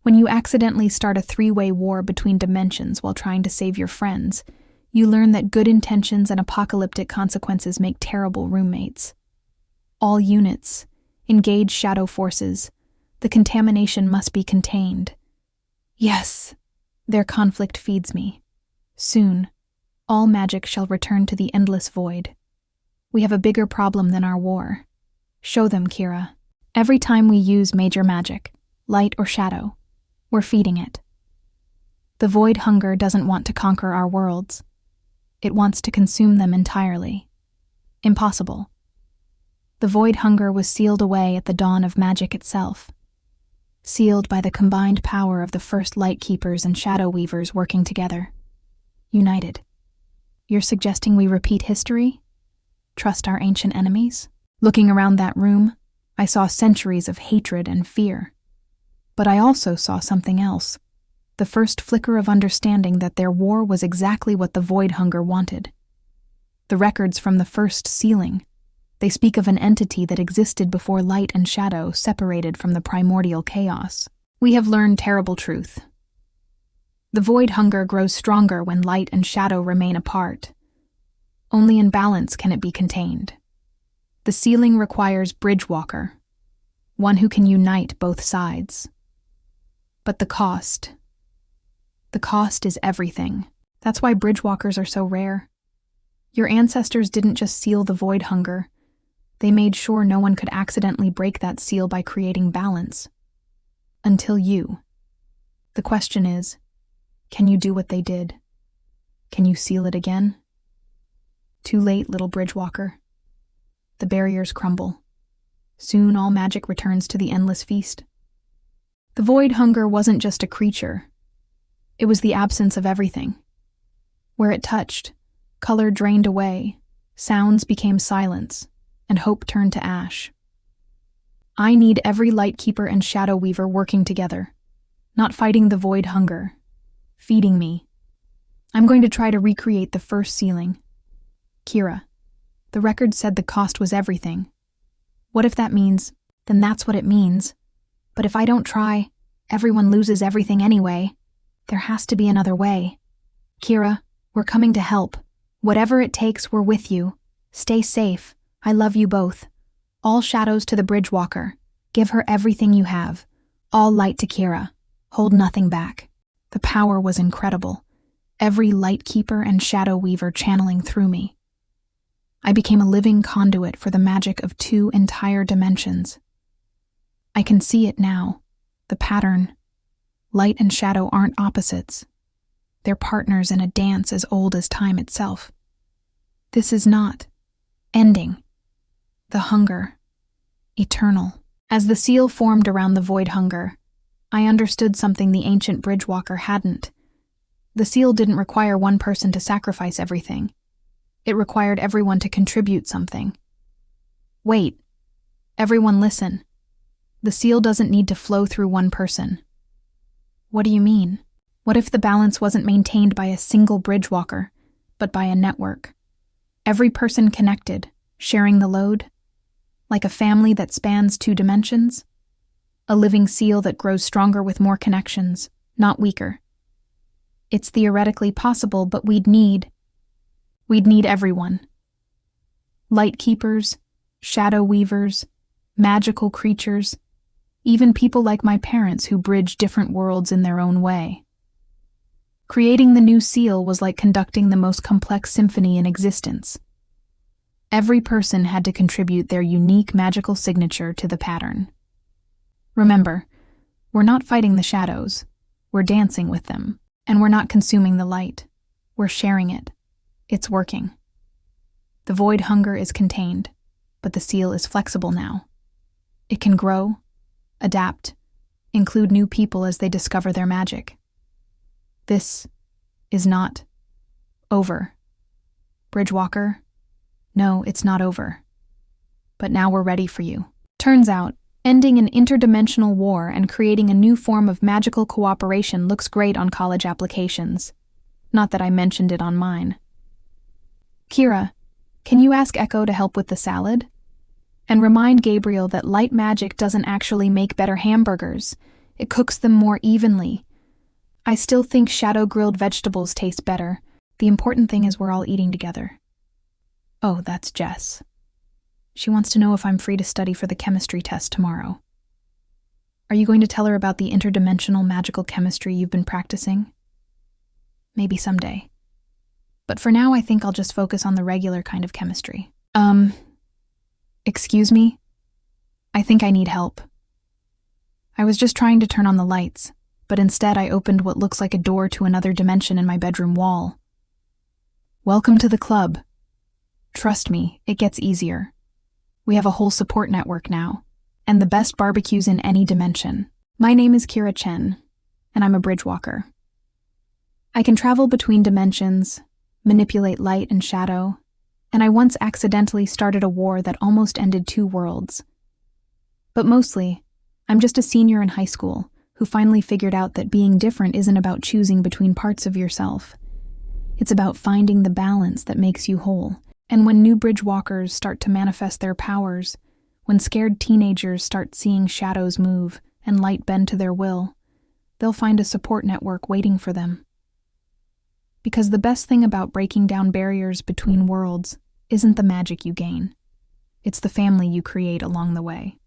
When you accidentally start a three-way war between dimensions while trying to save your friends, you learn that good intentions and apocalyptic consequences make terrible roommates. All units, engage shadow forces. The contamination must be contained. Yes, their conflict feeds me. Soon, all magic shall return to the endless void. We have a bigger problem than our war. Show them, Kira. Every time we use major magic, light or shadow, we're feeding it. The void hunger doesn't want to conquer our worlds. It wants to consume them entirely. Impossible. The void hunger was sealed away at the dawn of magic itself. Sealed by the combined power of the first light keepers and shadow weavers working together. United. You're suggesting we repeat history? Trust our ancient enemies? Looking around that room, I saw centuries of hatred and fear. But I also saw something else. The first flicker of understanding that their war was exactly what the void hunger wanted. The records from the first sealing. They speak of an entity that existed before light and shadow separated from the primordial chaos. We have learned terrible truth. The void hunger grows stronger when light and shadow remain apart. Only in balance can it be contained. The sealing requires Bridgewalker, one who can unite both sides. But the cost is everything. That's why Bridgewalkers are so rare. Your ancestors didn't just seal the void hunger. They made sure no one could accidentally break that seal by creating balance. Until you. The question is, can you do what they did? Can you seal it again? Too late, little Bridgewalker. The barriers crumble. Soon all magic returns to the endless feast. The void hunger wasn't just a creature. It was the absence of everything. Where it touched, color drained away, sounds became silence, and hope turned to ash. I need every Lightkeeper and Shadow Weaver working together, not fighting the void hunger, feeding me. I'm going to try to recreate the first sealing. Kira, the record said the cost was everything. What if that means, then that's what it means. But if I don't try, everyone loses everything anyway. There has to be another way. Kira, we're coming to help. Whatever it takes, we're with you. Stay safe. I love you both. All shadows to the Bridgewalker. Give her everything you have. All light to Kira. Hold nothing back. The power was incredible. Every Lightkeeper and Shadow Weaver channeling through me. I became a living conduit for the magic of 2 entire dimensions. I can see it now. The pattern. Light and shadow aren't opposites. They're partners in a dance as old as time itself. This is not ending. The hunger. Eternal. As the seal formed around the void hunger, I understood something the ancient Bridgewalker hadn't. The seal didn't require one person to sacrifice everything. It required everyone to contribute something. Wait. Everyone listen. The seal doesn't need to flow through one person. What do you mean? What if the balance wasn't maintained by a single Bridgewalker, but by a network? Every person connected, sharing the load? Like a family that spans 2 dimensions? A living seal that grows stronger with more connections, not weaker. It's theoretically possible, but we'd need everyone. Light keepers, shadow weavers, magical creatures, even people like my parents who bridge different worlds in their own way. Creating the new seal was like conducting the most complex symphony in existence. Every person had to contribute their unique magical signature to the pattern. Remember, we're not fighting the shadows, we're dancing with them, and we're not consuming the light, we're sharing it. It's working. The void hunger is contained, but the seal is flexible now. It can grow, adapt, include new people as they discover their magic. This is not over. Bridgewalker, no, it's not over. But now we're ready for you. Turns out, ending an interdimensional war and creating a new form of magical cooperation looks great on college applications. Not that I mentioned it on mine. Kira, can you ask Echo to help with the salad? And remind Gabriel that light magic doesn't actually make better hamburgers. It cooks them more evenly. I still think shadow-grilled vegetables taste better. The important thing is we're all eating together. Oh, that's Jess. She wants to know if I'm free to study for the chemistry test tomorrow. Are you going to tell her about the interdimensional magical chemistry you've been practicing? Maybe someday. But for now, I think I'll just focus on the regular kind of chemistry. Excuse me? I think I need help. I was just trying to turn on the lights, but instead I opened what looks like a door to another dimension in my bedroom wall. Welcome to the club. Trust me, it gets easier. We have a whole support network now, and the best barbecues in any dimension. My name is Kira Chen, and I'm a bridge walker. I can travel between dimensions, manipulate light and shadow, and I once accidentally started a war that almost ended 2 worlds. But mostly, I'm just a senior in high school who finally figured out that being different isn't about choosing between parts of yourself. It's about finding the balance that makes you whole. And when new bridge walkers start to manifest their powers, when scared teenagers start seeing shadows move and light bend to their will, they'll find a support network waiting for them. Because the best thing about breaking down barriers between worlds isn't the magic you gain. It's the family you create along the way.